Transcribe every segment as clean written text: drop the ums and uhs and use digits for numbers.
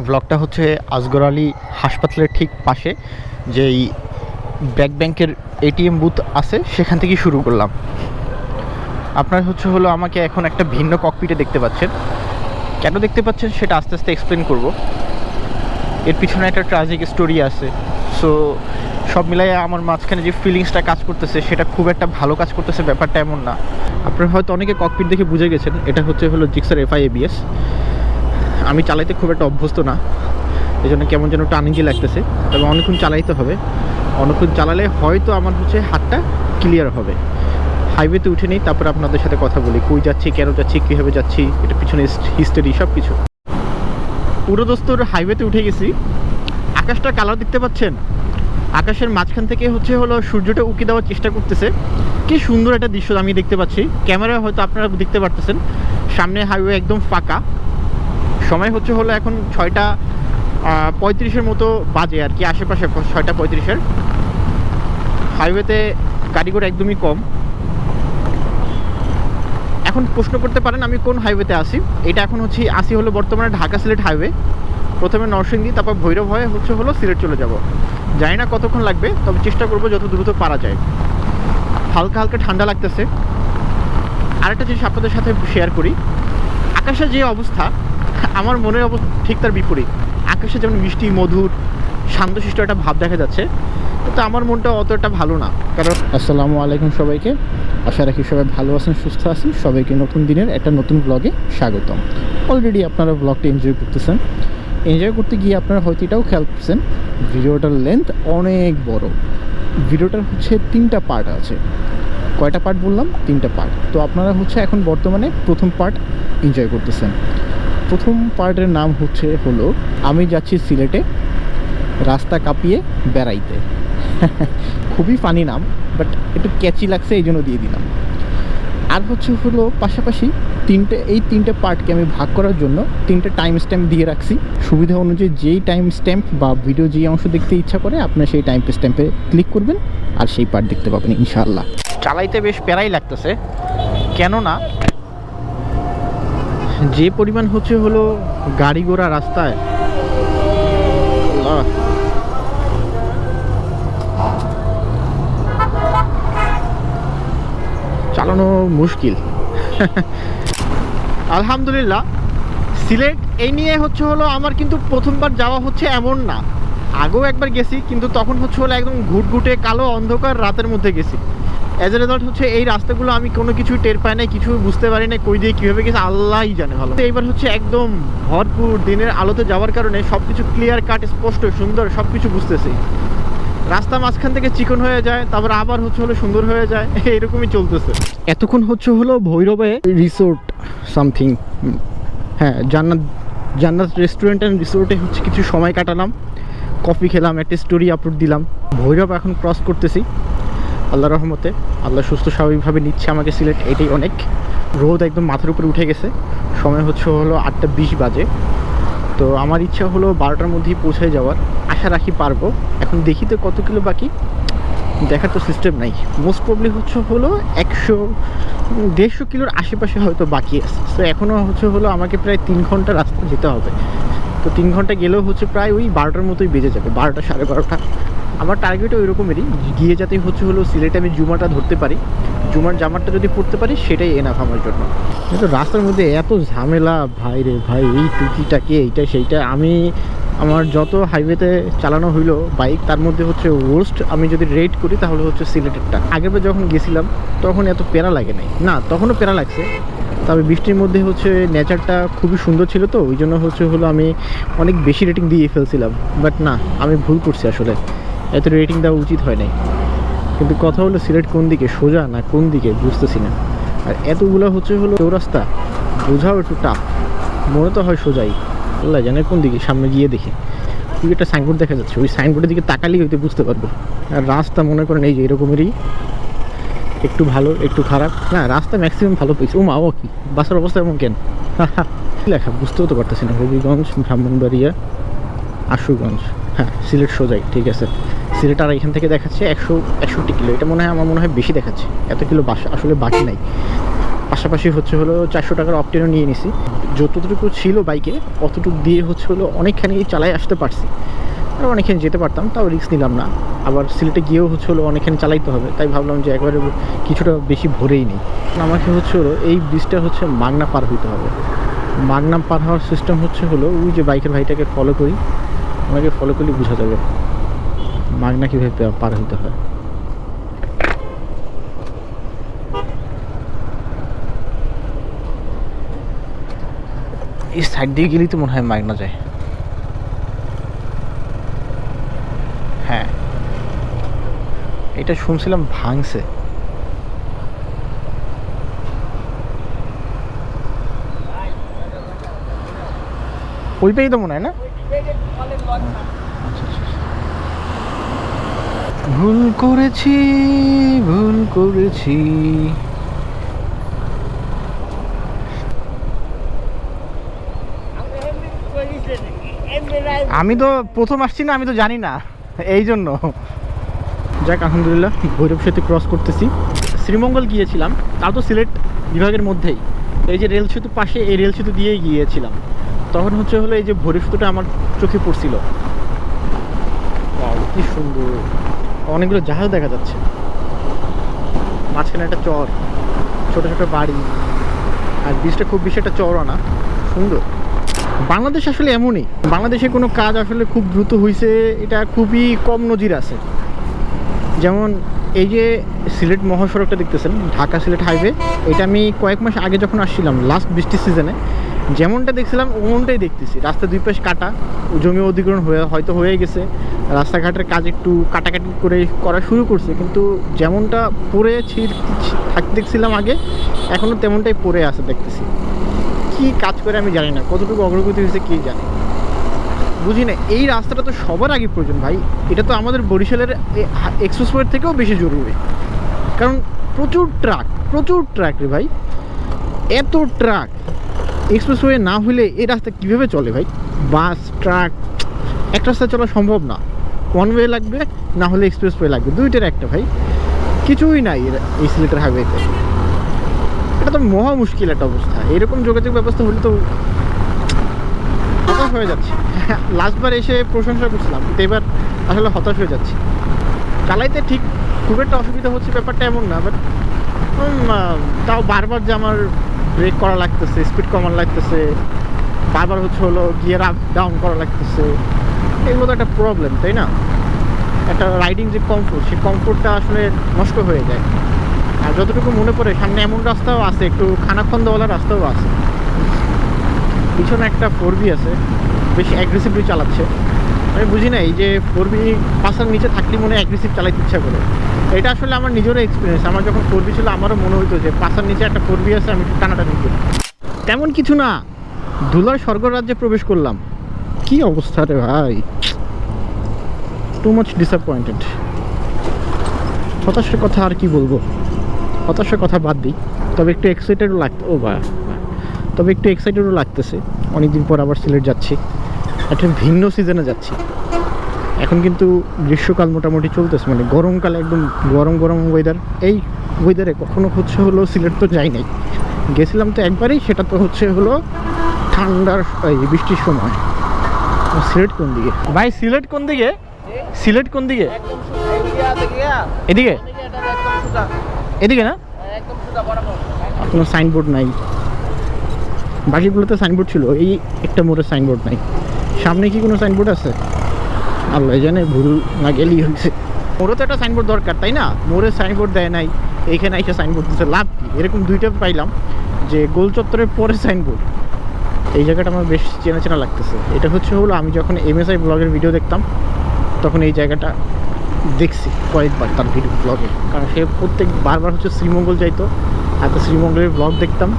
ব্লগটা হচ্ছে আসগর আলী হাসপাতালের ঠিক পাশে যেই ব্র্যাক ব্যাংকের এটিএম বুথ আছে সেখান থেকেই শুরু করলাম। আপনার হলো আমাকে এখন একটা ভিন্ন ককপিটে দেখতে পাচ্ছেন। কেন দেখতে পাচ্ছেন সেটা আস্তে আস্তে এক্সপ্লেন করব। এর পিছনে একটা ট্র্যাজিক স্টোরি আছে। সো সব মিলাইয়ে আমার মাঝখানে যে ফিলিংসটা কাজ করতেছে সেটা খুব একটা ভালো কাজ করতেছে ব্যাপারটা এমন না। আপনারা হয়তো অনেকে ককপিট দেখে বুঝে গেছেন এটা হলো জিক্সার এফআই এবিএস। আমি চালাইতে খুব একটা অভ্যস্ত না, এই জন্য কেমন যেন একটু আনইজি লাগতেছে। তবে অনেকক্ষণ চালাইতে হবে, অনেকক্ষণ চালালে হয়তো আমার হাতটা ক্লিয়ার হবে। হাইওয়েতে উঠে নিই, তারপর আপনাদের সাথে কথা বলি কই যাচ্ছি, কেন যাচ্ছি, কীভাবে যাচ্ছি, এটা পিছনে হিস্টোরি সব কিছু। পুরো দোস্তর হাইওয়েতে উঠে গেছি। আকাশটা কালার দেখতে পাচ্ছেন, আকাশের মাঝখান থেকে হলো সূর্যটা উকি দেওয়ার চেষ্টা করতেছে। কি সুন্দর একটা দৃশ্য আমি দেখতে পাচ্ছি। ক্যামেরায় হয়তো আপনারা দেখতে পারতেছেন। সামনে হাইওয়ে একদম ফাঁকা। সময় হলো এখন 6:35 মতো বাজে আর কি, আশেপাশে 6:35। হাইওয়েতে গাড়ি ঘোড়া একদমই কম। এখন প্রশ্ন করতে পারেন আমি কোন হাইওয়েতে আসি। এটা এখন আসি বর্তমানে ঢাকা সিলেট হাইওয়ে। প্রথমে নরসিংদী, তারপর ভৈরব হয়ে হলো সিলেট চলে যাব। জানি না কতক্ষণ লাগবে, তবে চেষ্টা করবো যত দ্রুত পারা যায়। হালকা হালকা ঠান্ডা লাগতেছে। আরেকটা জিনিস আপনাদের সাথে শেয়ার করি, আকাশের যে অবস্থা আমার মনের অবস্থা ঠিক তার বিপরীত। আকাশে যেমন মিষ্টি মধুর শান্তশিষ্ট একটা ভাব দেখা যাচ্ছে, কিন্তু আমার মনটা অতটা ভালো না। কারণ আসসালামু আলাইকুম সবাইকে, আশা রাখি সবাই ভালো আছেন, সুস্থ আছেন। সবাইকে নতুন দিনের একটা নতুন ব্লগে স্বাগতম। অলরেডি আপনারা ব্লগটা এনজয় করতেছেন। এনজয় করতে গিয়ে আপনারা হয়তো এটাও খেয়াল করছেন ভিডিওটার লেন্থ অনেক বড়। ভিডিওটার 3টা পার্ট আছে। কয়টা পার্ট বললাম? 3টা পার্ট। তো আপনারা এখন বর্তমানে প্রথম পার্ট এনজয় করতেছেন। প্রথম পার্টের নাম হলো আমি যাচ্ছি সিলেটে রাস্তা কাঁপিয়ে বেড়াইতে। খুবই ফানি নাম, বাট একটু ক্যাচি লাগছে এই জন্য দিয়ে দিলাম। আর হলো পাশাপাশি এই তিনটে পার্টকে আমি ভাগ করার জন্য 3টে টাইম স্ট্যাম্প দিয়ে রাখছি। সুবিধা অনুযায়ী যেই টাইম স্ট্যাম্প বা ভিডিও যেই অংশ দেখতে ইচ্ছা করে আপনার সেই টাইম স্ট্যাম্পে ক্লিক করবেন আর সেই পার্ট দেখতে পাবেন ইনশাআল্লাহ। চালাইতে বেশ প্যারাই লাগতেছে, কেননা যে পরিমাণ হলো গাড়ি ঘোড়া রাস্তায়, চালানো মুশকিল। আলহামদুলিল্লাহ সিলেট এই নিয়ে হলো আমার কিন্তু প্রথমবার যাওয়া এমন না। আগেও একবার গেছি, কিন্তু তখন হলো একদম ঘুটঘুটে কালো অন্ধকার রাতের মধ্যে গেছি। অ্যাজ এ রেজাল্ট এই রাস্তাগুলো আমি কোনো কিছুই টের পাই নাই, কিছু বুঝতে পারি না কই দিয়ে কীভাবে গেছে আল্লাহই জানে ভালো। এইবার একদম ভরপুর দিনের আলোতে যাওয়ার কারণে সব কিছু ক্লিয়ার কাট, স্পষ্ট, সুন্দর সব কিছু বুঝতেছি। রাস্তা মাঝখান থেকে চিকন হয়ে যায়, তারপর আবার হলো সুন্দর হয়ে যায়, এরকমই চলতেছে। এতক্ষণ হলো ভৈরবে রিসোর্ট সামথিং, হ্যাঁ জান্নাত রেস্টুরেন্ট অ্যান্ড রিসোর্টে কিছু সময় কাটালাম, কফি খেলাম, একটা স্টোরি আপলোড দিলাম। ভৈরব এখন ক্রস করতেছি আল্লাহর রহমতে। আল্লাহ সুস্থ স্বাভাবিকভাবে নিচ্ছে আমাকে সিলেট, এটাই অনেক। রোদ একদম মাথার উপরে উঠে গেছে। সময় হলো 8:20 বাজে। তো আমার ইচ্ছা হলো 12টার মধ্যেই পৌঁছে যাওয়ার, আশা রাখি পারবো। এখন দেখি তো কত কিলো বাকি, দেখার তো সিস্টেম নাই। মোস্ট প্রবলি হলো 100-150 কিলোর আশেপাশে হয়তো বাকি আছে। তো এখনও হলো আমাকে প্রায় 3 ঘন্টা রাস্তা যেতে হবে। তো 3 ঘন্টা গেলেও প্রায় ওই 12টার মতোই বেজে যাবে, 12টা, 12:30। আমার টার্গেটও ওইরকমই, গিয়ে যাতে হলো সিলেটে আমি জুমাটা ধরতে পারি। জুমার জামারটা যদি পড়তে পারি সেটাই এনাফ আমার জন্য। কিন্তু রাস্তার মধ্যে এত ঝামেলা ভাই রে ভাই, এই টুকিটাকে এইটা সেইটা। আমার যত হাইওয়েতে চালানো হইলো বাইক, তার মধ্যে ওয়ার্স্ট আমি যদি রেট করি তাহলে সিলেটেরটা। আগেরবার যখন গেছিলাম তখন এত প্যারা লাগে নাই, না তখনও প্যারা লাগছে। তবে বৃষ্টির মধ্যে নেচারটা খুবই সুন্দর ছিল, তো ওই জন্য হলো আমি অনেক বেশি রেটিং দিয়ে ফেলছিলাম। বাট না, আমি ভুল করছি, আসলে এত রেটিং দেওয়া উচিত হয় নাই। কিন্তু কথা হলো সিলেট কোন দিকে, সোজা না কোন দিকে বুঝতেছি না। আর এতগুলো হলো চৌরাস্তা, বোঝাও একটু টাফ। মনে তো হয় সোজাই, আল্লাহ জানে কোন দিকে। সামনে গিয়ে দেখি তুই একটা সাইনবোর্ড দেখা যাচ্ছে, ওই সাইনবোর্ডের দিকে তাকালেই হয়তো বুঝতে পারবো। আর রাস্তা মনে করেন এই যে এরকমেরই, একটু ভালো একটু খারাপ না, রাস্তা ম্যাক্সিমাম ভালো পেয়েছে। ও কি বাসের অবস্থা এমন কেন লেখা বুঝতেও তো পারতেছি না। হবিগঞ্জ, ব্রাহ্মণবাড়িয়া, আশুগঞ্জ, হ্যাঁ সিলেট সোজাই, ঠিক আছে। সিলেট আর এখান থেকে দেখাচ্ছে 161 কিলো। এটা আমার মনে হয় বেশি দেখাচ্ছে, এত কিলো আসলে বাকি নাই। পাশাপাশি হচ্ছে হলো 400 টাকার অপটেনও নিয়ে নিছি। যতটুকু ছিল বাইকে অতটুকু দিয়ে হচ্ছে হলো অনেকখানি চালাই আসতে পারছি, আর অনেকখানি যেতে পারতাম, তাও রিস্ক নিলাম না। আবার সিলেটে গিয়েও হচ্ছে হলো অনেকখানি চালাইতে হবে, তাই ভাবলাম যে একবারে কিছুটা বেশি ভরেই নিই। আমাকে হচ্ছে হলো এই ব্রিজটা হচ্ছে মাগনা পার হইতে হবে। মাগনা পার হওয়ার সিস্টেম হচ্ছে হলো ওই যে বাইকের ভাইটাকে ফলো করি, আমাকে ফলো করলে বোঝা যাবে মাগনা কীভাবে পার হইতে হয়। এই সাইড দিয়ে গেলেই তো মনে হয় মাগনা যায়। হ্যাঁ, এটা শুনছিলাম ভাঙছে। ওইটাই তো মনে হয় না। ভুল করেছি, ভুল করেছি। আমি তো প্রথম আসছি না, আমি তো জানি না, এই জন্য। যাক আলহামদুলিল্লাহ, ভৈরব সেতু ক্রস করতেছি। শ্রীমঙ্গল গিয়েছিলাম, তাও তো সিলেট বিভাগের মধ্যেই। এই যে রেল সেতু পাশে, এই রেল সেতু দিয়েই গিয়েছিলাম। তখন হচ্ছে হলো এই যে ভৈরব সেতুটা আমার চোখে পড়ছিল। কি সুন্দর, অনেকগুলো জাহাজ দেখা যাচ্ছে, মাঝখানে একটা চর, ছোট ছোট বাড়ি, আর ব্রিজটা খুব বেশি একটা চওড়া না, সুন্দর। বাংলাদেশ আসলে এমনই, বাংলাদেশে কোনো কাজ আসলে খুব দ্রুত হয়েছে এটা খুবই কম নজির আছে। যেমন এই যে সিলেট মহাসড়কটা দেখতেছেন, ঢাকা সিলেট হাইওয়ে, এটা আমি কয়েক মাস আগে যখন আসছিলাম লাস্ট বৃষ্টির সিজনে, যেমনটা দেখছিলাম ওমনটাই দেখতেছি। রাস্তা দুই পাশ কাটা, জমি অধিগ্রহণ হয়তো হয়ে গেছে, রাস্তাঘাটের কাজ একটু কাটাকাটি করা শুরু করছে, কিন্তু যেমনটা পড়ে থাকতে দেখছিলাম আগে, এখনও তেমনটাই পড়ে আছে দেখতেছি। কি কাজ করে আমি জানি না, কতটুকু অগ্রগতি হয়েছে কে জানে, বুঝি না। এই রাস্তাটা তো সবার আগে প্রয়োজন ভাই, এটা তো আমাদের বরিশালের এক্সপ্রেসওয়ের থেকেও বেশি জরুরি, কারণ প্রচুর ট্রাক রে ভাই, এত ট্রাক। এক্সপ্রেসওয়ে না হলে এই রাস্তা কীভাবে চলে ভাই? বাস, ট্রাক, এক রাস্তায় চলা সম্ভব না, ওয়ান ওয়ে লাগবে, না হলে এক্সপ্রেসওয়ে লাগবে, দুইটার একটা ভাই। কিছুই নাই এই সিলেটের হাইওয়েতে, এটা তো মহা মুশকিল একটা অবস্থা। এরকম যোগাযোগ ব্যবস্থা হলে তো হতাশ হয়ে যাচ্ছে। লাস্টবার এসে প্রশংসা করছিলাম, কিন্তু এবার আসলে হতাশ হয়ে যাচ্ছি। চালাইতে ঠিক খুব একটা অসুবিধা হচ্ছে ব্যাপারটা এমন না, বাট তাও বারবার যে আমার ব্রেক করা লাগতেছে, স্পিড কমানো লাগতেছে, বারবার হচ্ছে হলো গিয়ার আপ ডাউন করা লাগতেছে, এগুলো তো একটা প্রবলেম, তাই না? একটা রাইডিং যে কমফোর্ট, সেই কমফোর্টটা আসলে নষ্ট হয়ে যায়। আর যতটুকু মনে পড়ে সামনে এমন রাস্তাও আছে, একটু খানাখন্দওয়ালা রাস্তাও আছে, পিছনে একটা 4B আছে, বেশি অ্যাগ্রেসিভলি চালাচ্ছে। আমি বুঝি না, এই যে 4B পাশার নিচে থাকলে মনে অ্যাগ্রেসিভ চালাইতে ইচ্ছা করে। এটা আসলে আমার নিজেরও এক্সপিরিয়েন্স। আমার যখন 4B ছিল আমারও মনে হতো যে পাশার নিচে একটা 4B আছে, আমি একটু টানাটানি করি। তেমন কিছু না, ধুলার স্বর্গরাজ্যে প্রবেশ করলাম। কি অবস্থা রে ভাই, টু মাচ ডিসঅ্যাপয়েন্টেড। হতাশার কথা আর কি বলবো, হতাশার কথা বাদ দিই। তবে একটু এক্সাইটেডও তবে একটু এক্সাইটেডও লাগতেছে। অনেকদিন পর আবার সিলেট যাচ্ছি, একটা ভিন্ন সিজনে যাচ্ছি। এখন কিন্তু গ্রীষ্মকাল মোটামুটি চলতেছে, মানে গরমকালে একদম গরম ওয়েদার। এই ওয়েদারে কখনো হচ্ছে হলো সিলেট তো যাই নাই, গেছিলাম তো একবারই, সেটা তো হচ্ছে হলো ঠান্ডার বৃষ্টির সময়। সিলেট কোন দিকে ভাই? সিলেট কোন দিকে? এদিকে এদিকে না, কোনো সাইনবোর্ড নাই। বাকিগুলোতে সাইনবোর্ড ছিল, এই একটা মোড়ে সাইনবোর্ড নাই। সামনে কি কোনো সাইনবোর্ড আছে? আল্লাহ জানে, ভুল না গেলেই হয়েছে। মোড়ে তো একটা সাইনবোর্ড দরকার, তাই না? মোড়ে সাইনবোর্ড দেয় নাই, এইখানে এসে সাইনবোর্ড দিচ্ছে, লাভ কি? এরকম দুইটা পাইলাম, যে গোল চত্বরের পরে সাইনবোর্ড। এই জায়গাটা আমার বেশ চেনা লাগতেছে। এটা হচ্ছে হলো আমি যখন MSI ব্লগের ভিডিও দেখতাম, তখন এই জায়গাটা দেখছি কয়েকবার তার ভিডিও ব্লগে, কারণ সে বারবার হচ্ছে শ্রীমঙ্গল যাইতো, আর তো শ্রীমঙ্গলের ব্লগ দেখতাম,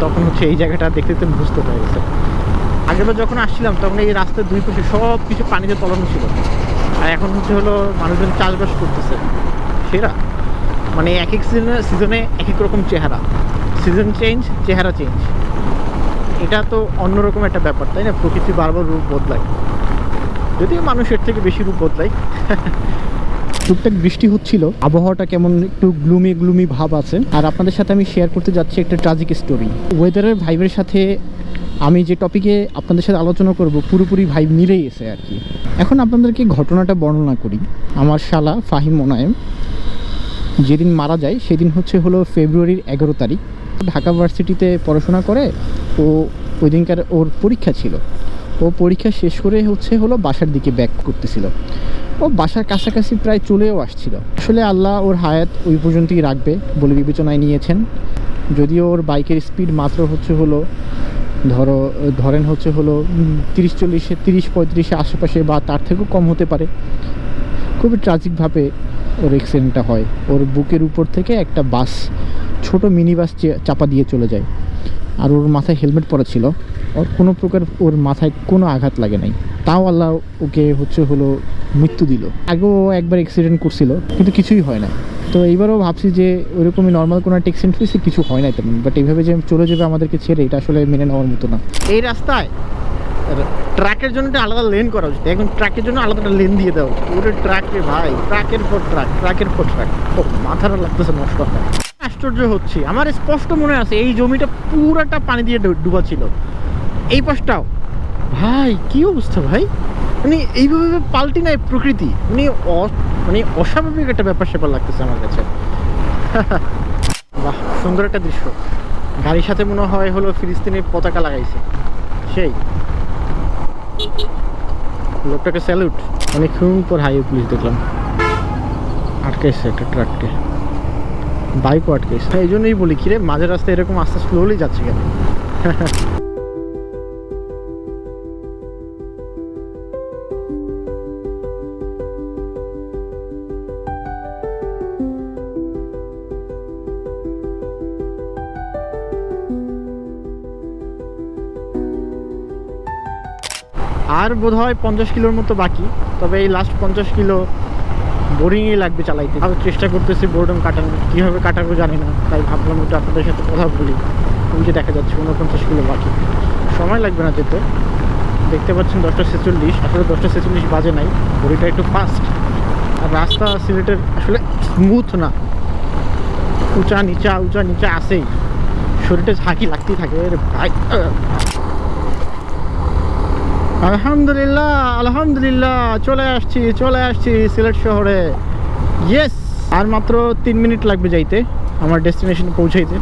তখন হচ্ছে এই জায়গাটা দেখতে দেখতে বুঝতে পেরে গেছে। আগেরবার যখন আসছিলাম তখন এই রাস্তার দুই পাশে সব কিছু পানিতে তলানো ছিল, আর এখন হচ্ছে হলো মানুষজন চাষবাস করতেছে। সেরা মানে এক এক সিজনে এক এক রকম চেহারা, সিজন চেঞ্জ, চেহারা চেঞ্জ। এটা তো অন্যরকম একটা ব্যাপার, তাই না? প্রকৃতি বারবার রূপ বদলায়, যদিও মানুষের থেকে বেশি রূপ বদলায়। টুকটাক বৃষ্টি হচ্ছিল, আবহাওয়াটা কেমন একটু গ্লুমি ভাব আছে। আর আপনাদের সাথে আমি শেয়ার করতে যাচ্ছি একটা ট্র্যাজিক স্টোরি। ওয়েদারের ভাইবের সাথে আমি যে টপিকে আপনাদের সাথে আলোচনা করব পুরোপুরি ভাইব মিলেই গেছে আর কি। এখন আপনাদেরকে ঘটনাটা বর্ণনা করি। আমার শালা ফাহিম মোনায়েম যেদিন মারা যায় সেদিন হলো ফেব্রুয়ারির 11 তারিখ। ঢাকা ভার্সিটিতে পড়াশোনা করে। ও ওই দিনকার ওর পরীক্ষা ছিল। ও পরীক্ষা শেষ করে হলো বাসার দিকে ব্যাক করতেছিল। ও বাসার কাছাকাছি প্রায় চলেও আসছিল। আসলে আল্লাহ ওর হায়াত ওই পর্যন্তই রাখবে বলে বিবেচনায় নিয়েছেন। যদিও ওর বাইকের স্পিড মাত্র ধরেন 30-40-30-35 আশেপাশে বা তার থেকেও কম হতে পারে। খুবই ট্র্যাজিকভাবে ওর অ্যাক্সিডেন্টটা হয়। ওর বুকের উপর থেকে একটা বাস, ছোট মিনি বাস চাপা দিয়ে চলে যায়। আর ওর মাথায় হেলমেট পরা ছিল। ওর কোনো প্রকার ওর মাথায় কোনো আঘাত লাগে নাই, তাও আল্লাহ ওকে মৃত্যু দিল। আগেও একবার অ্যাক্সিডেন্ট করছিল কিন্তু কিছুই হয় না। তো এইবারও ভাবছি যে ওইরকমই নর্মাল কোনো একটা অ্যাক্সিডেন্ট হয়েছে, কিছু হয় না তেমন। বাট এইভাবে যে চলে যাবে আমাদেরকে ছেড়ে, এটা আসলে মেনে নেওয়ার মতো না। এই রাস্তায় ট্রাকের জন্য একটা আলাদা লেন করা উচিত। এখন ট্রাকের জন্য আলাদা একটা লেন দিয়ে দেওয়া উচিত। পুরো ট্রাকে ভাই, ট্রাকের পর ট্রাক। ও মাথাটা লাগতেছে নষ্ট হয়। আশ্চর্য হচ্ছে, আমার স্পষ্ট মনে আছে এই জমিটা পুরাটা পানি দিয়ে ডুবা ছিল। এই পাশটাও ভাই কি অবস্থা ভাই, মানে এইভাবে পাল্টি নাই প্রকৃতি, মানে অস্বাভাবিক একটা ব্যাপার স্যাপার লাগতেছে আমার কাছে। বাহ, সুন্দর একটা দৃশ্য। গাড়ির সাথে মনে হয় ফিলিস্তিনের পতাকা লাগাইছে। সেই লোকটাকে স্যালুট। অনেকক্ষণ পর হাইওয়ে পুলিশ দেখলাম আটকাইছে একটা ট্রাককে, বাইকও আটকাইছে। এই জন্যই বলি কিরে, মাঝে রাস্তায় এরকম আস্তে স্লোলি যাচ্ছে কেন? আর বোধ হয় 50 কিলোর মতো বাকি। তবে এই লাস্ট 50 কিলো বোরিংই লাগবে চালাইতে। আমি চেষ্টা করতেছি বোর্ডম কাটানো, কীভাবে কাটাবো জানি না, তাই ভাবলাম একটু আপনাদের সাথে কথা বলি। ওই যে দেখা যাচ্ছে 49 কিলো বাকি, সময় লাগবে না যেতে। দেখতে পাচ্ছেন 10:46, আসলে 10:46 বাজে নাই, বড়িটা একটু ফাস্ট। আর রাস্তা সিলেটের আসলে স্মুথ না, উঁচা নিচা আসেই, শরীরটা ঝাঁকি লাগতেই থাকে ভাই। আলহামদুলিল্লাহ চলে আসছি সিলেট শহরে। ইয়েস, আর মাত্র 3 মিনিট লাগবে যাইতে আমার ডেস্টিনেশনে পৌঁছাইতে।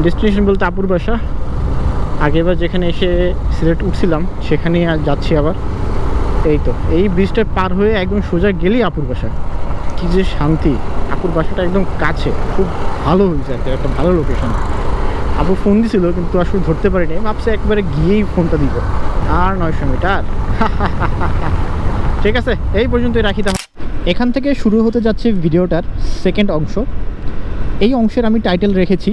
ডেস্টিনেশন বলতে আপুর বাসা। আগেবার যেখানে এসে সিলেট উঠছিলাম সেখানেই আর যাচ্ছি আবার। এই তো এই ব্রিজটা পার হয়ে একদম সোজা গেলেই আপুর বাসা। কি যে শান্তি, আপুর বাসাটা একদম কাছে, খুব ভালো হয়েছে আর কি, একটা ভালো লোকেশন। আপু ফোন দিছিল কিন্তু আসলে ধরতে পারিনি, ভাবছে একবারে গিয়েই ফোনটা দিব। আর 900 মিটার। ঠিক আছে, এই পর্যন্তই রাখি তাহলে। এখান থেকে শুরু হতে যাচ্ছে ভিডিওটার সেকেন্ড অংশ। এই অংশের আমি টাইটেল রেখেছি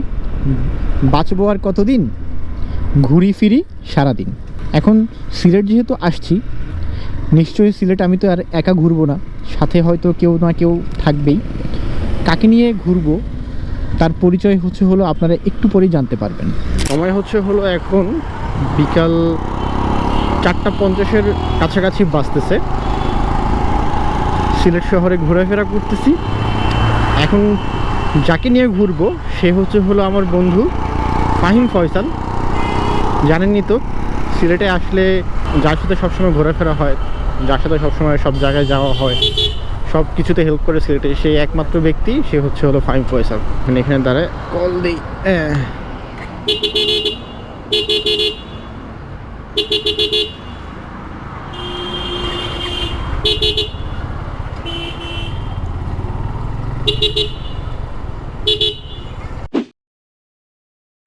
বাঁচবো আর কতদিন, ঘুরি ফিরি সারাদিন। এখন সিলেট যেহেতু আসছি, নিশ্চয়ই সিলেট আমি তো আর একা ঘুরবো না, সাথে হয়তো কেউ না কেউ থাকবেই। কাকে নিয়ে ঘুরবো তার পরিচয় আপনারা একটু পরেই জানতে পারবেন। সময় এখন বিকাল 4:50-এর কাছাকাছি বাজতেছে। সিলেট শহরে ঘোরাফেরা করতেছি। এখন যাকে নিয়ে ঘুরবো সে আমার বন্ধু ফাহিম ফয়সাল। জানেনই তো, সিলেটে আসলে যার সাথে সবসময় ঘোরাফেরা হয়, যার সাথে সবসময় সব জায়গায় যাওয়া হয়, সব কিছুতে হেল্প করে সিলেটে, সেই একমাত্র ব্যক্তি সে ফাহিম ফয়সাল। মানে এখানে দাঁড়ায় কল দিই।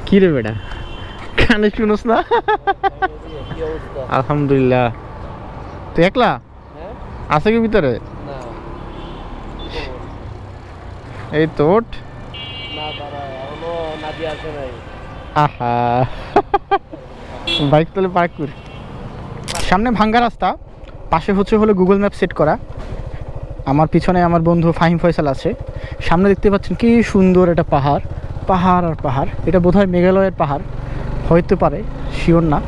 কি রে বেটা, কানে শুনোস না? আলহামদুলিল্লাহ। তুই একলা আছে কি ভিতরে? এই তোট আহা, বাইক তাহলে পার্ক করি। সামনে ভাঙ্গা রাস্তা, পাশে গুগল ম্যাপ সেট করা। আমার পিছনে আমার বন্ধু ফাহিম ফয়সাল আছে। সামনে দেখতে পাচ্ছেন কি সুন্দর একটা পাহাড় আর পাহাড়। এটা বোধহয় মেঘালয়ের পাহাড়, হইতে পারে, শিওর না।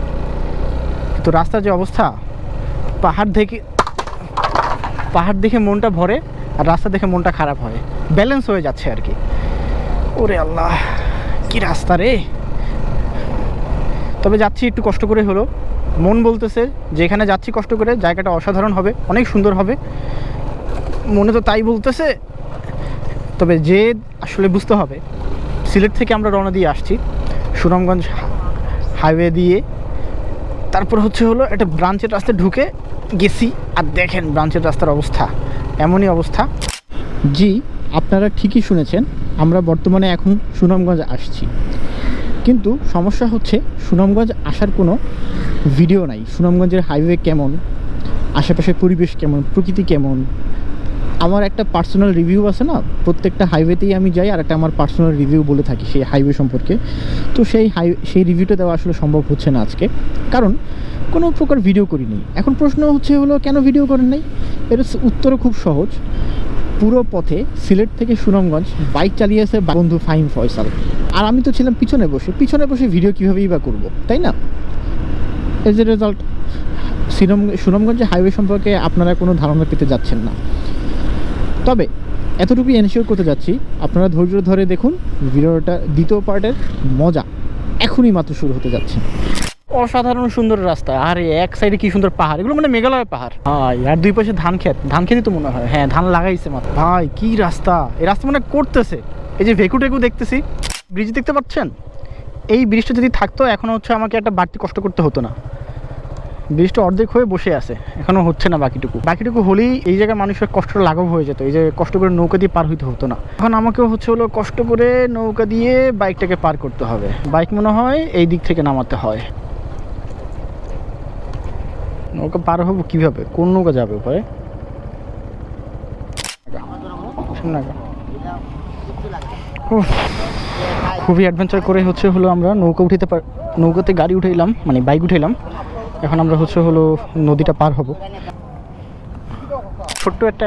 কিন্তু রাস্তার যে অবস্থা, পাহাড় থেকে পাহাড় দেখে মনটা ভরে আর রাস্তা দেখে মনটা খারাপ হয়, ব্যালেন্স হয়ে যাচ্ছে আর কি। ওরে আল্লাহ, কি রাস্তা রে! তবে যাচ্ছি একটু কষ্ট করে হলো, মন বলতেছে যে এখানে যাচ্ছি কষ্ট করে, জায়গাটা অসাধারণ হবে, অনেক সুন্দর হবে, মনে তো তাই বলতেছে। তবে যে আসলে বুঝতে হবে, সিলেট থেকে আমরা রওনা দিয়ে আসছি সুনামগঞ্জ হাইওয়ে দিয়ে, তারপর হচ্ছে হলো একটা ব্রাঞ্চের রাস্তায় ঢুকে গেছি, আর দেখেন ব্রাঞ্চের রাস্তার অবস্থা, এমনই অবস্থা। জি, আপনারা ঠিকই শুনেছেন, আমরা বর্তমানে এখন সুনামগঞ্জ আসছি, কিন্তু সমস্যা হচ্ছে সুনামগঞ্জ আসার কোনো ভিডিও নাই। সুনামগঞ্জের হাইওয়ে কেমন, আশেপাশের পরিবেশ কেমন, প্রকৃতি কেমন, আমার একটা পার্সোনাল রিভিউ আছে না, প্রত্যেকটা হাইওয়েতেই আমি যাই আর একটা আমার পার্সোনাল রিভিউ বলে থাকি সেই হাইওয়ে সম্পর্কে। তো সেই রিভিউটা দেওয়া আসলে সম্ভব হচ্ছে না আজকে, কারণ কোনো প্রকার ভিডিও করিনি। এখন প্রশ্ন হচ্ছে হলো কেন ভিডিও করেন নাই? এর উত্তরও খুব সহজ। পুরো পথে সিলেট থেকে সুনামগঞ্জ বাইক চালিয়েছে বন্ধু ফাহিম ফয়সাল, আর আমি তো ছিলাম পিছনে বসে ভিডিও কীভাবেই বা করবো, তাই না? এজ এ রেজাল্ট সুনামগঞ্জের হাইওয়ে সম্পর্কে আপনারা কোনো ধারণা পেতে যাচ্ছেন না। তবে এতটুকুই এনশিওর করতে যাচ্ছি, আপনারা ধৈর্য ধরে দেখুন ভিডিওটা, দ্বিতীয় পার্টের মজা এখনই মাত্র শুরু হতে যাচ্ছে। অসাধারণ সুন্দর রাস্তা, আর এক সাইডে কি সুন্দর পাহাড়, এগুলো মানে মেঘালয় পাহাড়। ভাই, আর দুই পাশে ধান খেতই তো মনে হয়, হ্যাঁ ধান লাগাইছে মাত্র। ভাই কি রাস্তা, এই রাস্তা মানে করতেছে। এই যে ভেকু টেকু দেখতেছি, ব্রিজ দেখতে পাচ্ছেন, এই ব্রিজটা যদি থাকতো এখন হচ্ছে আমাকে একটা বাড়তি কষ্ট করতে হতো না। ব্রিজটা অর্ধেক হয়ে বসে আছে, এখনো হচ্ছে না বাকিটুকু হলেই এই জায়গায় মানুষের কষ্টটা লাঘব হয়ে যেত, এই যে কষ্ট করে নৌকা দিয়ে পার হইতে হতো না। এখন আমাকেও হচ্ছে হলো কষ্ট করে নৌকা দিয়ে বাইকটাকে পার করতে হবে। বাইক মনে হয় এই দিক থেকে নামাতে হয়। নৌকা পার হবো কিভাবে, কোন নৌকা যাবে ওপারে? খুবই অ্যাডভেঞ্চার করে হচ্ছে হলো আমরা নৌকাতে গাড়ি উঠাইলাম, মানে বাইক উঠাইলাম। এখন আমরা হচ্ছে হলো নদীটা পার হব। ছোট্ট একটা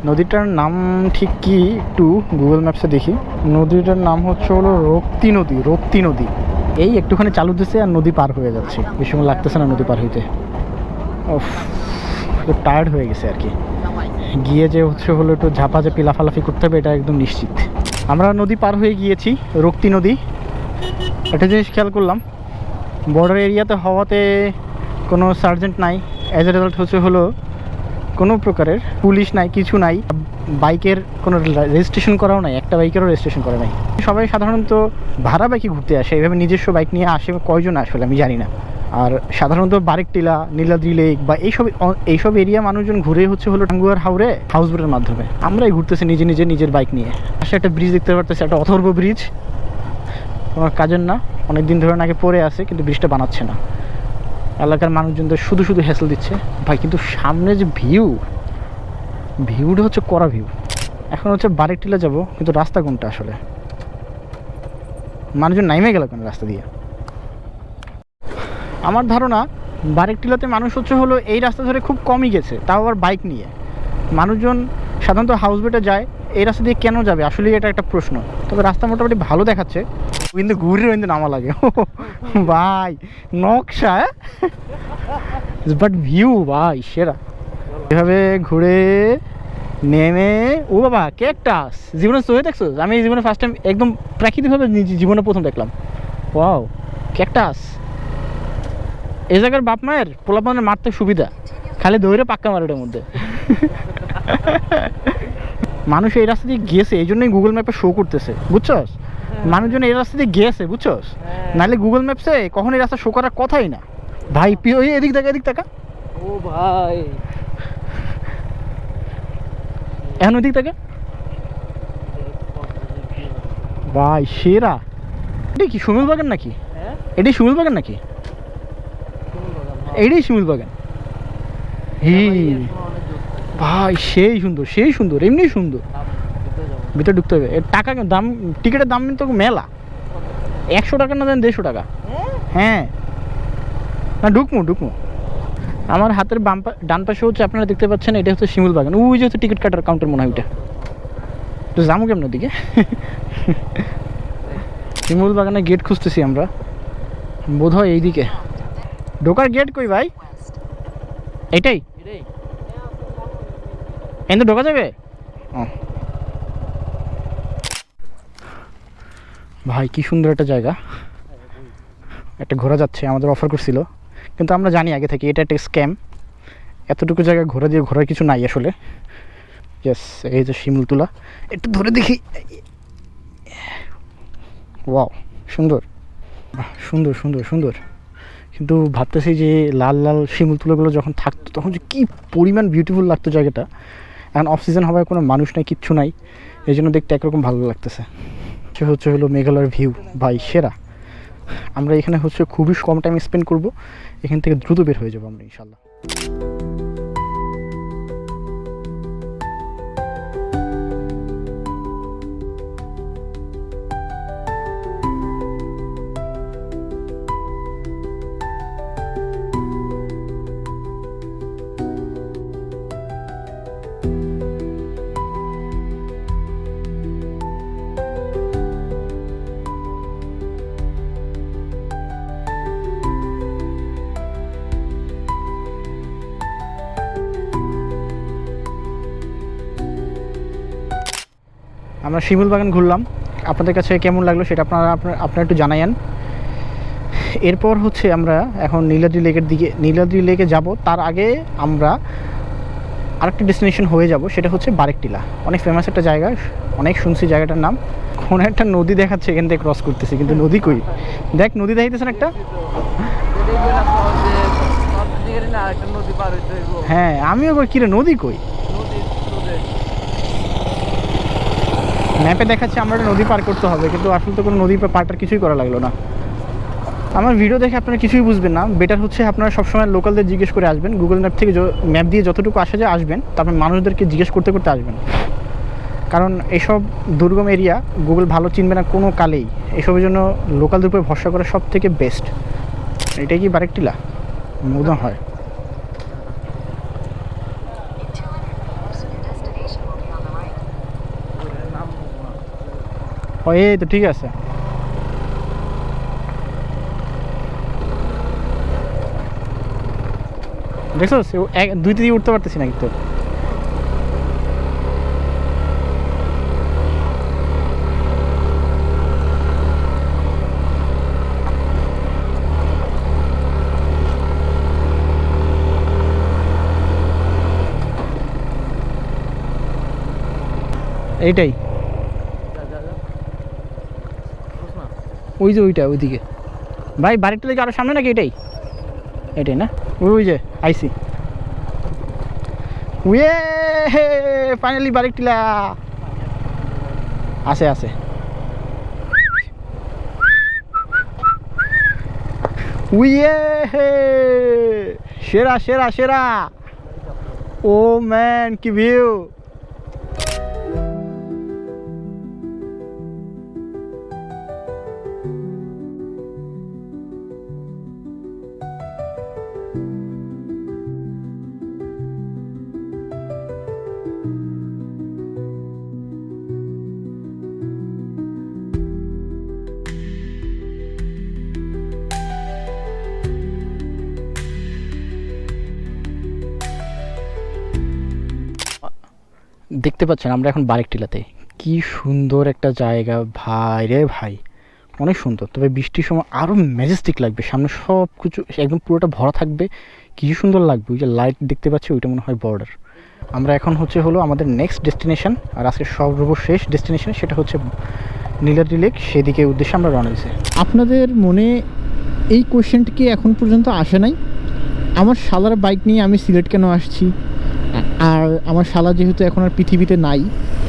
নদীটার নাম ঠিক কি একটু গুগল ম্যাপসে দেখি। নদীটার নাম হচ্ছে হলো রক্তি নদী। এই একটুখানি চালু দিচ্ছে আর নদী পার হয়ে যাচ্ছে, বেশি সময় লাগতেছে না নদী পার হইতে। টায়ার্ড হয়ে গেছে আর কি, গিয়ে যে হচ্ছে হলো একটু ঝাপাঝাপি লাফালাফি করতে হবে এটা একদম নিশ্চিত। আমরা নদী পার হয়ে গিয়েছি, রক্তি নদী। একটা জিনিস খেয়াল করলাম, বর্ডার এরিয়াতে হওয়াতে কোনো সার্জেন্ট নাই, অ্যাজ এ রেজাল্ট হচ্ছে হলো কোনো প্রকারের পুলিশ নাই, কিছু নাই, বাইকের কোনো রেজিস্ট্রেশন করাও নাই, একটা বাইকেরও রেজিস্ট্রেশন করা নাই। সবাই সাধারণত ভাড়া বাইকে ঘুরতে আসে, এইভাবে নিজস্ব বাইক নিয়ে আসে কয়জন আসলে আমি জানি না। আর সাধারণত বারেকটিলা, নীলাদ্রি লেক বা এইসব এরিয়া মানুষজন ঘুরে হচ্ছে হলো টাঙ্গুয়ার হাউসবোটের মাধ্যমে। আমরাই ঘুরতেছি নিজের বাইক নিয়ে। পাশে একটা ব্রিজ দেখতে পারতেছি, একটা অথর্ব ব্রিজ, কোনো কাজের না, অনেক দিন ধরে নাকি পড়ে আছে, কিন্তু ব্রিজটা বানাচ্ছে না। এলাকার মানুষজনদের শুধু হ্যাসেল দিচ্ছে ভাই। কিন্তু সামনে যে ভিউটা হচ্ছে কড়া ভিউ। এখন হচ্ছে বারেকটিলা যাব, কিন্তু রাস্তা কোনটা আসলে? মানুষজন নাইমে গেল কেন রাস্তা দিয়ে? আমার ধারণা বারেকটিলাতে মানুষ হচ্ছে হলো এই রাস্তা ধরে খুব কমই গেছে, তাও আবার বাইক নিয়ে। মানুষজন সাধারণত হাউসবোটে যায়, এই রাস্তা দিয়ে কেন যাবে আসলে, এটা একটা প্রশ্ন। তবে রাস্তা মোটামুটি ভালো দেখাচ্ছে, কিন্তু ঘুরে নামা লাগে ভাই, নকশা বাট ভিউ ভাই সেরা। এভাবে ঘুরে নেমে, ও বাবা ক্যাকটাস, জীবনে চোখে দেখছো? আমি এই জীবনে ফার্স্ট টাইম একদম প্রাকৃতিকভাবে জীবনে প্রথম দেখলাম। Wow, cactus. এই জায়গার বাপ মায়ের পোলাপানের মারতে সুবিধা, খালি দৌড়ে পাক্কা মারে এটার মধ্যে। মানুষ এই রাস্তা দিয়ে গেছে, এই জন্যই গুগল ম্যাপে শো করতেছে, বুঝছস? মানুষজন এই রাস্তা দিয়ে গেছে, বুঝছস? নাহলে গুগল ম্যাপসে কখন এই রাস্তা শো করার কথাই না ভাই। এদিক টাকা ও ভাই, এখন ওইদিক টাকা ভাই সেরা। এটা কি শিমুল বাগান নাকি? এটাই শিমুল বাগান নাকি? এইটাই শিমুল বাগান ভাই। সেই সুন্দর, এমনি সুন্দর। ভিতরে ঢুকতে হবে, টাকা দাম, টিকিটের দাম কিন্তু মেলা, 100 টাকা না দেন 150 টাকা। হ্যাঁ না, ঢুকমু। আমার হাতের ডান পাশে হচ্ছে আপনারা দেখতে পাচ্ছেন, এটা হচ্ছে শিমুল বাগান। ওই যে হচ্ছে টিকিট কাটার কাউন্টার মনে হয় ওইটা। তো যাবো কেমন ওদিকে? শিমুল বাগানে গেট খুঁজতেছি আমরা, বোধ হয় এইদিকে। ঢোকার গেট কই ভাই? এটাই এখানে ঢোকা যাবে? ও ভাই কি সুন্দর একটা জায়গা, একটা ঘোরা যাচ্ছে, আমাদের অফার করছিল কিন্তু আমরা জানি আগে থেকে এটা একটা স্ক্যাম। এতটুকু জায়গা ঘোরা দিয়ে ঘোরার কিছু নাই আসলে। ইয়েস, এই যে শিমুলতলা, একটু ধরে দেখি। ওয়াও, সুন্দর, সুন্দর সুন্দর সুন্দর। কিন্তু ভাবতেছি যে লাল লাল শিমুলতলাগুলো যখন থাকতো তখন যে কী পরিমাণ বিউটিফুল লাগতো জায়গাটা। এখন অফ সিজন হওয়ায় কোনো মানুষ নাই, কিচ্ছু নাই, এই জন্য দেখতে একরকম ভালো লাগতেছে। সে হচ্ছে হলো মেঘালয়ের ভিউ ভাই সেরা। আমরা এখানে হচ্ছে খুবই কম টাইম স্পেন্ড করব, এখান থেকে দ্রুত বের হয়ে যাবো আমরা ইনশাল্লাহ। আমরা শিমুল বাগান ঘুরলাম, আপনাদের কাছে কেমন লাগলো সেটা আপনারা একটু জানায়েন। এরপর হচ্ছে আমরা এখন নীলাদ্রি লেকের দিকে, নীলাদ্রি লেকে যাব। তার আগে আমরা আরেকটা ডেস্টিনেশন হয়ে যাব, সেটা হচ্ছে বারেকটিলা। অনেক ফেমাস একটা জায়গা, অনেক শুনছি জায়গাটার নাম। কোনো একটা নদী দেখাচ্ছে, এখান থেকে ক্রস করতেছি কিন্তু নদী কই? দেখ নদী দেখাইতেছেন একটা। হ্যাঁ আমিও কই কিরে নদী কই? ম্যাপে দেখাচ্ছে আমরা একটা নদী পার করতে হবে, কিন্তু আসলে তো কোনো নদী পারটার কিছুই করা লাগলো না। আমার ভিডিও দেখে আপনারা কিছুই বুঝবেন না। বেটার হচ্ছে আপনারা সবসময় লোকালদের জিজ্ঞেস করে আসবেন, গুগল ম্যাপ থেকে ম্যাপ দিয়ে যতটুকু আসা যায় আসবেন, তারপর মানুষদেরকে জিজ্ঞেস করতে করতে আসবেন। কারণ এইসব দুর্গম এরিয়া গুগল ভালো চিনবে না কোনো কালেই। এসবের জন্য লোকালদের উপরে ভরসা করা সব থেকে বেস্ট। এটাই কি বারেকটিলা মনে হয়? ও এই তো ঠিক আছে। দেখছো দুই দিয়ে উঠতে পারতেছি না কিন্তু। এইটাই ওই যে ওইটা ওইদিকে ভাই, বাড়িটা দিকে আরো সামনে নাকি? এটাই এটাই না? ওই যে আইসি উয়ে ফাইনালি বারেকটিলা আছে আছে। উয়ে সেরা সেরা সেরা। ও ম্যান কি ভিউ! দেখতে পাচ্ছেন আমরা এখন বারেকটিলাতে। কি সুন্দর একটা জায়গা ভাই রে ভাই, অনেক সুন্দর। তবে বৃষ্টির সময় আরও ম্যাজেস্টিক লাগবে, সামনে সব কিছু একদম পুরোটা ভরা থাকবে, কি সুন্দর লাগবে। ওই যে লাইট দেখতে পাচ্ছি ওইটা মনে হয় বর্ডার। আমরা এখন হলো আমাদের নেক্সট ডেস্টিনেশন, আর আজকে সর্বশেষ ডেস্টিনেশন সেটা হচ্ছে নীলাদ্রি লেক। সেদিকে উদ্দেশ্যে আমরা রওনা দিয়েছি। আপনাদের মনে এই কোয়েশ্চেনটা কি এখন পর্যন্ত আসে নাই? আমার শালার বাইক নিয়ে আমি সিলেট কেন আসছি? আর আমার শালা যেহেতু এখন আর পৃথিবীতে নাই,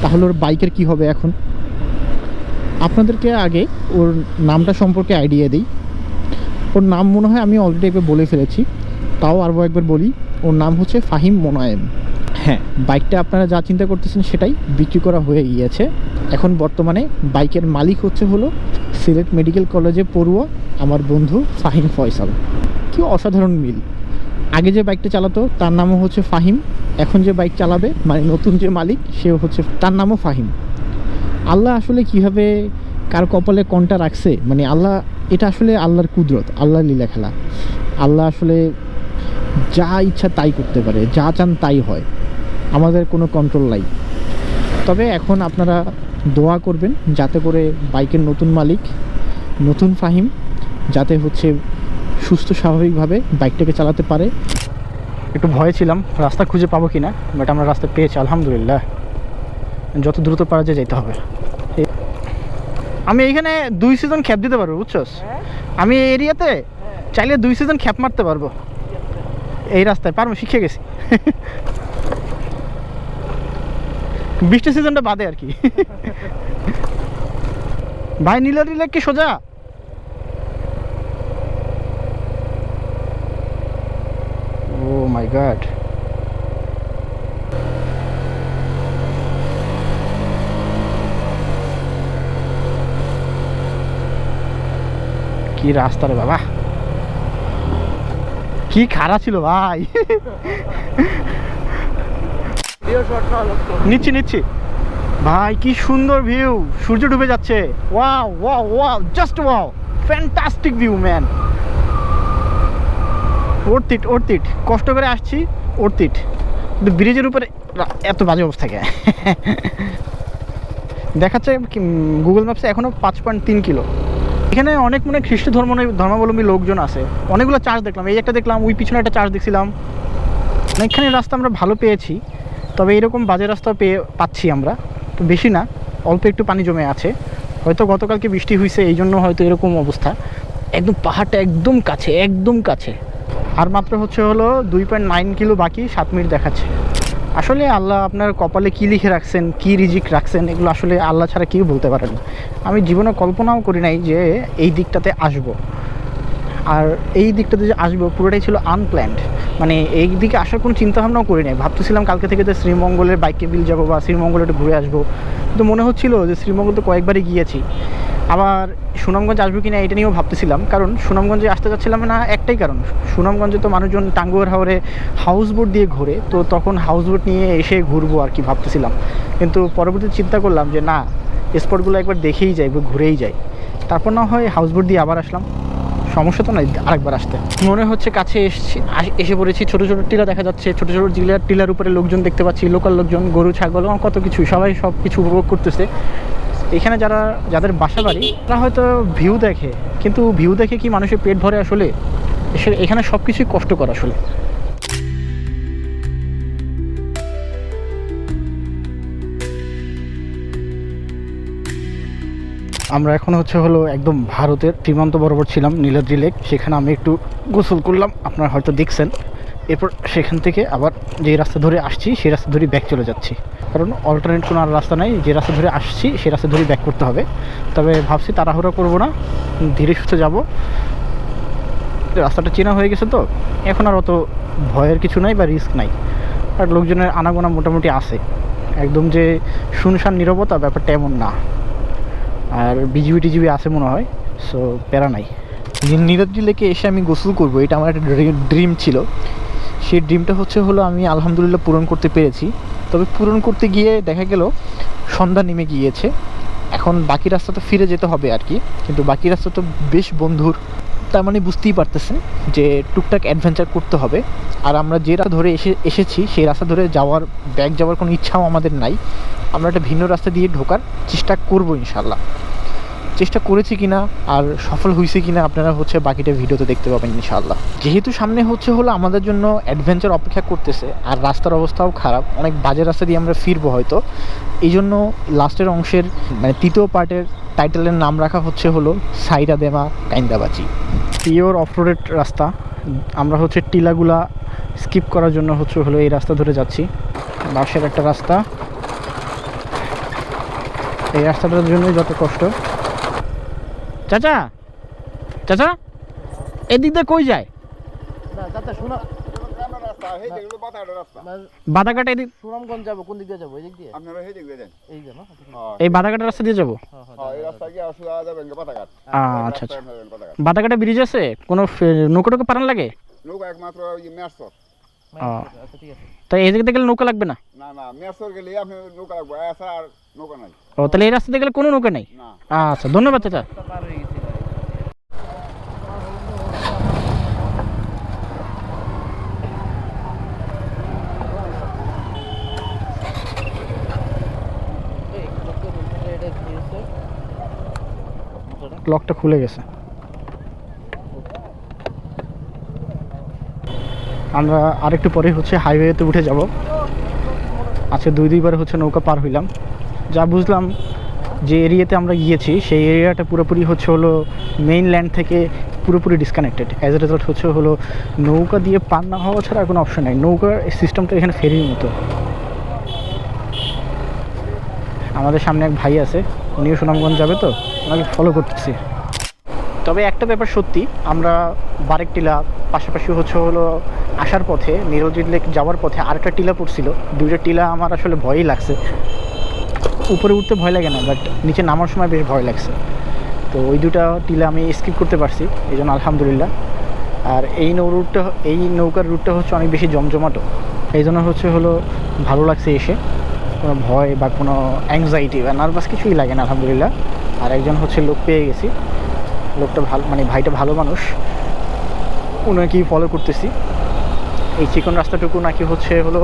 তাহলে ওর বাইকের কি হবে এখন? আপনাদেরকে আগে ওর নামটা সম্পর্কে আইডিয়া দিই। ওর নাম মনে হয় আমি অলরেডি একবার বলে ফেলেছি, তাও আরও একবার বলি। ওর নাম হচ্ছে ফাহিম মোনায়েম। হ্যাঁ, বাইকটা আপনারা যা চিন্তা করতেছেন সেটাই বিক্রি করা হয়ে গিয়েছে। এখন বর্তমানে বাইকের মালিক হলো সিলেট মেডিকেল কলেজে পড়ুয়া আমার বন্ধু ফাহিম ফয়সাল। কি অসাধারণ মিল! আগে যে বাইকটা চালাতো তার নামও হচ্ছে ফাহিম, এখন যে বাইক চালাবে মানে নতুন যে মালিক সেও হচ্ছে, তার নামও ফাহিম। আল্লাহ আসলে কিভাবে কার কপালে কোনটা রাখছে, মানে আল্লাহ, এটা আসলে আল্লাহর কুদরত, আল্লাহর লীলা খেলা। আল্লাহ আসলে যা ইচ্ছা তাই করতে পারে, যা চান তাই হয়। আমাদের কোনো কন্ট্রোল নাই। তবে এখন আপনারা দোয়া করবেন যাতে করে বাইকের নতুন মালিক, নতুন ফাহিম যাতে হচ্ছে সুস্থ স্বাভাবিকভাবে বাইকটাকে চালাতে পারে। একটু ভয়ে ছিলাম রাস্তা খুঁজে পাবো কি না, বাট আমরা রাস্তা পেয়েছি আলহামদুলিল্লাহ। যত দ্রুত পারা যায় যেতে হবে। আমি এইখানে 2 সিজন খ্যাপ দিতে পারবো, বুঝছস? আমি এই এরিয়াতে চাইলে 2 সিজন খ্যাপ মারতে পারবো এই রাস্তায়, পারবো, শিখে গেছি। বৃষ্টি সিজনটা বাদে আর কি। ভাই নীলাদ্রি লেক কি সোজা? ও মাই গড, কি রাস্তা রে বাবা, কি খারাপ ছিল ভাই। নিচ্ছি নিচ্ছি ভাই, কি সুন্দর ভিউ, সূর্য ডুবে যাচ্ছে। Wow wow wow, just wow, fantastic view man. Worth it, কষ্ট করে আসছি, ওর্থ ইট। কিন্তু ব্রিজের উপরে এত বাজে অবস্থা কে? দেখাচ্ছে গুগল ম্যাপসে এখনো 5.3 কিলো। এখানে অনেক মনে খ্রিস্ট ধর্মাবলম্বী লোকজন আছে, অনেকগুলো চার্চ দেখলাম, এই একটা দেখলাম, ওই পিছনে একটা চার্চ দেখছিলাম। অনেকখানি রাস্তা আমরা ভালো পেয়েছি, তবে এরকম বাজে রাস্তাও পাচ্ছি আমরা, তো বেশি না, অল্প একটু পানি জমে আছে। হয়তো গতকালকে বৃষ্টি হয়েছে এই জন্য হয়তো এরকম অবস্থা। একদম পাহাড়টা একদম কাছে, একদম কাছে। আর মাত্র হলো 2.9 কিলো বাকি, 7 মিনিট দেখাচ্ছে। আসলে আল্লাহ আপনার কপালে কি লিখে রাখছেন, কি রিজিক রাখছেন, এগুলো আসলে আল্লাহ ছাড়া কেউ বলতে পারেন। আমি জীবনে কল্পনাও করি নাই যে এই দিকটাতে আসব, আর এই দিকটাতে যে আসবো পুরোটাই ছিল আনপ্ল্যান্ড। মানে এই দিকে আসার কোনো চিন্তাভাবনাও করি নাই। ভাবতেছিলাম কালকে থেকে যে শ্রীমঙ্গলের বাইকে বিল যাবো বা শ্রীমঙ্গলে একটু ঘুরে আসবো, কিন্তু মনে হচ্ছিল যে শ্রীমঙ্গল তো কয়েকবারই গিয়েছি, আবার সুনামগঞ্জ আসবো কি না এটা নিয়েও ভাবতেছিলাম। কারণ সুনামগঞ্জে আসতে যাচ্ছিলাম না একটাই কারণ, সুনামগঞ্জে তো মানুষজন টাঙ্গুয়ার হাওরে হাউস বোট দিয়ে ঘোরে, তো তখন হাউস বোট নিয়ে এসে ঘুরবো আর কি ভাবতেছিলাম। কিন্তু পরবর্তী চিন্তা করলাম যে না, স্পটগুলো একবার দেখেই যাই, ঘুরেই যাই, তারপর না হয় হাউস বোট দিয়ে আবার আসলাম, সমস্যা তো নাই আরেকবার আসতে। মনে হচ্ছে কাছে এসে পড়েছি, ছোটো ছোটো টিলা দেখা যাচ্ছে, ছোটো ছোটো টিলার উপরে লোকজন দেখতে পাচ্ছি, লোকাল লোকজন, গরু ছাগল, কত কিছু, সবাই সব কিছু উপভোগ করতেছে। এখানে যাদের বাসা বাড়ি তারা হয়তো ভিউ দেখে, কিন্তু ভিউ দেখে কি মানুষের পেট ভরে? আসলে এখানে সব কিছুই কষ্টকর আসলে। আমরা এখন হলো একদম ভারতের সীমান্ত বরাবর ছিলাম, নীলাদ্রি লেক, সেখানে আমি একটু গোসল করলাম, আপনারা হয়তো দেখছেন। এরপর সেখান থেকে আবার যে রাস্তা ধরে আসছি সেই রাস্তা ধরে ব্যাক চলে যাচ্ছি, কারণ অল্টারনেট কোনো আর রাস্তা নাই, যে রাস্তা ধরে আসছি সেই রাস্তা ধরে ব্যাক করতে হবে। তবে ভাবছি তাড়াহুড়ো করবো না, ধীরে সুস্থে যাব, রাস্তাটা চেনা হয়ে গেছে তো এখন আর অত ভয়ের কিছু নাই বা রিস্ক নাই। আর লোকজনের আনাগোনা মোটামুটি আছে, একদম যে শুনশান নীরবতা ব্যাপারটা এমন না। আর বিজিবি আছে মনে হয়, সো প্যারা নাই। নীলাদ্রি লেকে এসে আমি গোসল করবো, এটা আমার একটা ড্রিম ছিল। সেই ড্রিমটা হলো আমি আলহামদুলিল্লাহ পূরণ করতে পেরেছি। তবে পূরণ করতে গিয়ে দেখা গেল সন্ধ্যা নেমে গিয়েছে, এখন বাকি রাস্তা তো ফিরে যেতে হবে আর কি, কিন্তু বাকি রাস্তা তো বেশ বন্ধুর, তার মানে বুঝতেই পারতেছেন যে টুকটাক অ্যাডভেঞ্চার করতে হবে। আর আমরা যে রাস্তা ধরে এসেছি সেই রাস্তা ধরে ব্যাক যাওয়ার কোনো ইচ্ছাও আমাদের নাই। আমরা একটা ভিন্ন রাস্তা দিয়ে ঢোকার চেষ্টা করবো ইনশাল্লাহ। চেষ্টা করেছি কিনা আর সফল হয়েছে কিনা আপনারা বাকিটা ভিডিওতে দেখতে পাবেন ইনশাআল্লাহ। যেহেতু সামনে হলো আমাদের জন্য অ্যাডভেঞ্চার অপেক্ষা করতেছে, আর রাস্তার অবস্থাও খারাপ, অনেক বাজে রাস্তা দিয়ে আমরা ফিরবো হয়তো, এই জন্য লাস্টের অংশের মানে তৃতীয় পার্টের টাইটেলের নাম রাখা হলো সাইরা দেমা কাইন্দাবাচি। পিওর অফরোডেড রাস্তা, আমরা টিলাগুলা স্কিপ করার জন্য হলো এই রাস্তা ধরে যাচ্ছি। বাঁশের একটা রাস্তা, এই রাস্তাটার জন্যই যত কষ্ট। চাচা চাচা এদিক দিয়ে কই যায়? বাদাঘাটা এদিক সুনামগঞ্জ যাবো, কোন দিক দিয়ে যাবো? এই দিক দিয়ে? আপনারা এই দিক দিয়ে দেন। এই যে না? এই বাদাঘাটা রাস্তা দিয়ে যাবো? হ্যাঁ, এই রাস্তা গিয়ে আসলে যাবেন বাতাঘাট। আচ্ছা আচ্ছা, বাদাঘাটা ব্রিজ আছে, কোনো নৌকা টোকা পারান লাগে? নৌকা একমাত্র ওই মেরসর। আচ্ছা ঠিক আছে। তাই এই দিকে গেলে নৌকা লাগবে না? না না, মেরসর গেলে আপনি নৌকা লাগবে, এসা আর নৌকা নাই। ও তাহলে এই রাস্তা দিয়ে গেলে কোনো নৌকা নেই? না। আচ্ছা ধন্যবাদ চাচা। পার হয়ে গেছি। লকটা খুলে গেছে। আমরা আরেকটু পরে হচ্ছে হাইওয়েতে উঠে যাব। আজকে দুইবার হচ্ছে নৌকা পার হইলাম। যা বুঝলাম যে এরিয়াতে আমরা গিয়েছি সেই এরিয়াটা পুরোপুরি হচ্ছে হলো মেইন ল্যান্ড থেকে পুরোপুরি ডিসকানেক্টেড। অ্যাজ এ রেজাল্ট হচ্ছে হলো নৌকা দিয়ে পার না হওয়া ছাড়া কোনো অপশন নাই। নৌকার সিস্টেমটা এখানে ফেরির মতো। আমাদের সামনে এক ভাই আছে, উনিও সুনামগঞ্জ যাবে, তো ওনাকে ফলো করতেছি। তবে একটা ব্যাপার সত্যি, আমরা বারেক টিলা পাশাপাশি হচ্ছে হলো আসার পথে নিরজিৎ লেক যাওয়ার পথে আরেকটা টিলা পড়ছিল। দুইটা টিলা আমার আসলে ভয়ই লাগছে। উপরে উঠতে ভয় লাগে না, বাট নিচে নামার সময় বেশ ভয় লাগছে। তো ওই দুটা টিলা আমি স্কিপ করতে পারছি, এই জন্য আলহামদুলিল্লাহ। আর এই নৌকার রুটটা হচ্ছে অনেক বেশি জমজমাটো, এই জন্য হচ্ছে হলো ভালো লাগছে এসে। কোনো ভয় বা কোনো অ্যাংজাইটি বা নার্ভাস কিছুই লাগে না আলহামদুলিল্লাহ। আর একজন হচ্ছে লোক পেয়ে গেছি, লোকটা ভালো, মানে ভাইটা ভালো মানুষ, ওনাকেই ফলো করতেছি। এই চিকন রাস্তাটুকু নাকি হচ্ছে হলো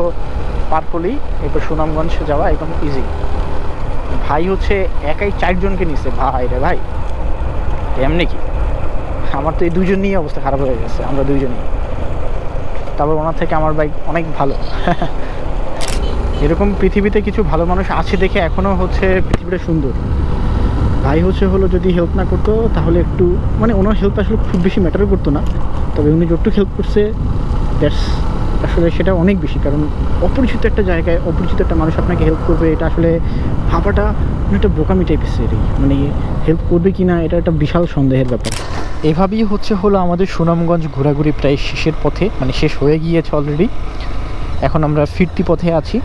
পার করলেই এরপর সুনামগঞ্জ যাওয়া একদম ইজি। ভাই হচ্ছে একাই 4 জনকে নিছে। ভাই রে ভাই, এমনি কি, আমার তো এই 2 জন নিয়ে অবস্থা খারাপ হয়ে গেছে, আমরা 2 জনই। তারপর ওনার থেকে আমার বাইক অনেক ভালো। এরকম পৃথিবীতে কিছু ভালো মানুষ আছে দেখে এখনও হচ্ছে পৃথিবীটা সুন্দর। ভাই হচ্ছে হলো যদি হেল্প না করতো তাহলে একটু, মানে ওনার হেল্প আসলে খুব বেশি ম্যাটারও করতো না, তবে উনি যতটুকু হেল্প করছে দ্যাটস আসলে সেটা অনেক বেশি। কারণ অপরিচিত একটা জায়গায় অপরিচিত একটা মানুষ আপনাকে হেল্প করবে, এটা আসলে ভাবাটা একটা বোকামি টাইপের সেরি, মানে হেল্প করবে কি না এটা একটা বিশাল সন্দেহের ব্যাপার। এভাবেই হচ্ছে হলো আমাদের সুনামগঞ্জ ঘোরাঘুরি প্রায় শেষের পথে, মানে শেষ হয়ে গিয়েছে অলরেডি। এখন আমরা ফিরতি পথে আছি।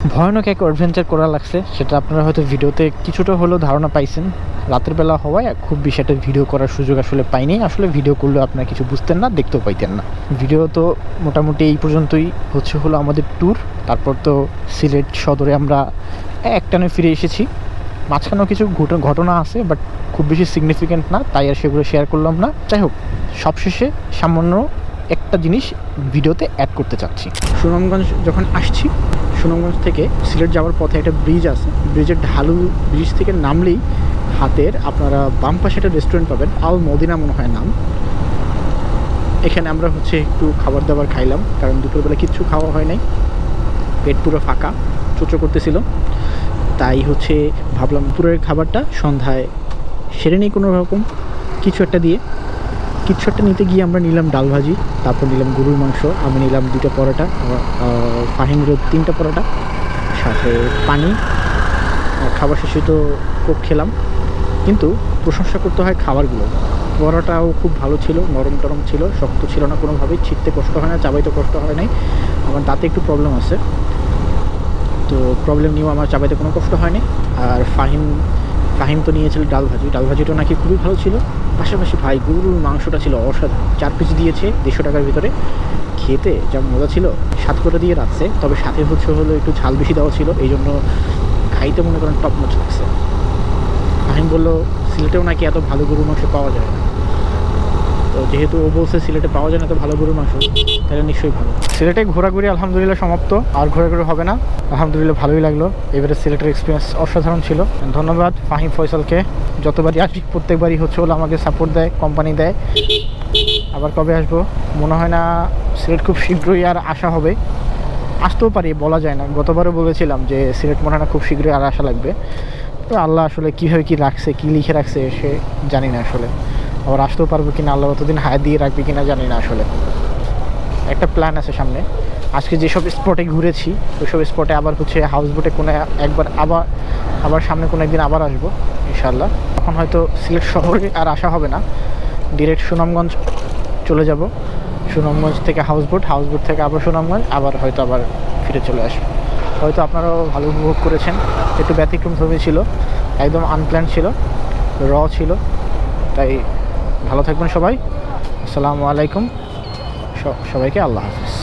ভয়ানক এক অ্যাডভেঞ্চার করা লাগছে, সেটা আপনারা হয়তো ভিডিওতে কিছুটা হলেও ধারণা পাইছেন। রাতের বেলা হওয়ায় খুব বেশি একটা ভিডিও করার সুযোগ আসলে পাইনি। আসলে ভিডিও করলেও আপনারা কিছু বুঝতেন না, দেখতেও পাইতেন না। ভিডিও তো মোটামুটি এই পর্যন্তই হচ্ছে হলো আমাদের ট্যুর। তারপর তো সিলেট সদরে আমরা একটানে ফিরে এসেছি। মাঝখানেও কিছু ঘটনা আছে, বাট খুব বেশি সিগনিফিক্যান্ট না, তাই আর সেগুলো শেয়ার করলাম না। যাই হোক, সবশেষে সামান্য একটা জিনিস ভিডিওতে অ্যাড করতে চাচ্ছি। সুনামগঞ্জ যখন আসছি, সুনামগঞ্জ থেকে সিলেট যাওয়ার পথে একটা ব্রিজ আছে। ব্রিজের ঢালু ব্রিজ থেকে নামলেই হাতের আপনারা বাম পাশে একটা রেস্টুরেন্ট পাবেন, আল মদিনা মনে হয় নাম। এখানে আমরা হচ্ছে একটু খাবার দাবার খাইলাম, কারণ দুপুরবেলা কিচ্ছু খাওয়া হয় নাই, পেট পুরো ফাঁকা, চোচো করতেছিল। তাই হচ্ছে ভাবলাম দুপুরের খাবারটা সন্ধ্যায় সেরে নিই কোনো রকম কিছু একটা দিয়ে। কিছু একটা নিতে গিয়ে আমরা নিলাম ডাল ভাজি, তারপর নিলাম গরুর মাংস, আমি নিলাম 2টা পরোটা, ফাহিমের 3টা পরোটা, সাথে পানি। খাবার শেষে তো কোক খেলাম। কিন্তু প্রশংসা করতে হয় খাবারগুলো। পরোটাও খুব ভালো ছিল, নরম টরম ছিল, শক্ত ছিল না কোনোভাবেই, ছিটতে কষ্ট হয় না, চাবাইতে কষ্ট হয় নাই। আমার দাঁতে একটু প্রবলেম আছে, তো প্রবলেম নিয়েও আমার চাবাইতে কোনো কষ্ট হয়নি। আর ফাহিম তো নিয়েছিল ডাল ভাজি, ডাল ভাজিটা নাকি খুবই ভালো ছিল। পাশাপাশি ভাই গরুর মাংসটা ছিল অসাধারণ। 4 পিস দিয়েছে 150 টাকার ভিতরে, খেতে যা মজা ছিল। 7 করে দিয়ে রাখছে, তবে সাথে হচ্ছে হলো একটু ঝাল বেশি দেওয়া ছিল, এই জন্য খাইতে মনে করেন টপ নচ লাগছে। ফাহিম বললো সিলেটেও নাকি এত ভালো গরুর মাংস পাওয়া যায় না। তো যেহেতু ও বলছে সিলেটে পাওয়া যায় না তো ভালো গরুর মাংস, তাহলে নিশ্চয়ই ভালো। সিলেটে ঘোরাঘুরি আলহামদুলিল্লাহ সমাপ্ত, আর ঘোরাঘুরি হবে না। আলহামদুলিল্লাহ ভালোই লাগলো। এবারে সিলেটের এক্সপিরিয়েন্স অসাধারণ ছিল। ধন্যবাদ ফাহিম ফয়সালকে, যতবারই আসি প্রত্যেকবারই হচ্ছে হলো আমাকে সাপোর্ট দেয়, কোম্পানি দেয়। আবার কবে আসবো মনে হয় না সিলেট খুব শীঘ্রই আর আসা হবে। আসতেও পারি, বলা যায় না। গতবারও বলেছিলাম যে সিলেট মনে হয় না খুব শীঘ্রই আর আসা লাগবে। তো আল্লাহ আসলে কীভাবে কী রাখছে, কী লিখে রাখছে সে জানি না আসলে। আবার আসতেও পারবো কিনা, আল্লাহ অতদিন হায়াত দিয়ে রাখবে কিনা জানি না আসলে। একটা প্ল্যান আছে সামনে। আজকে যেসব স্পটে ঘুরেছি ওইসব স্পটে আবার হচ্ছে হাউস বোটে কোনো একবার আবার সামনে কোনো একদিন আবার আসবো ইনশাআল্লাহ। তখন হয়তো সিলেট শহরে আর আসা হবে না, ডিরেক্ট সুনামগঞ্জ চলে যাব। সুনামগঞ্জ থেকে হাউস বোট থেকে আবার সুনামগঞ্জ, আবার হয়তো আবার ফিরে চলে আসবো। হয়তো আপনারাও ভালো উপভোগ করেছেন। একটু ব্যতিক্রমধর্মী ছিল, একদম আনপ্ল্যান ছিল, ছিল। তাই ভালো থাকবেন সবাই। আসসালামু আলাইকুম, সবাইকে আল্লাহ হাফিজ।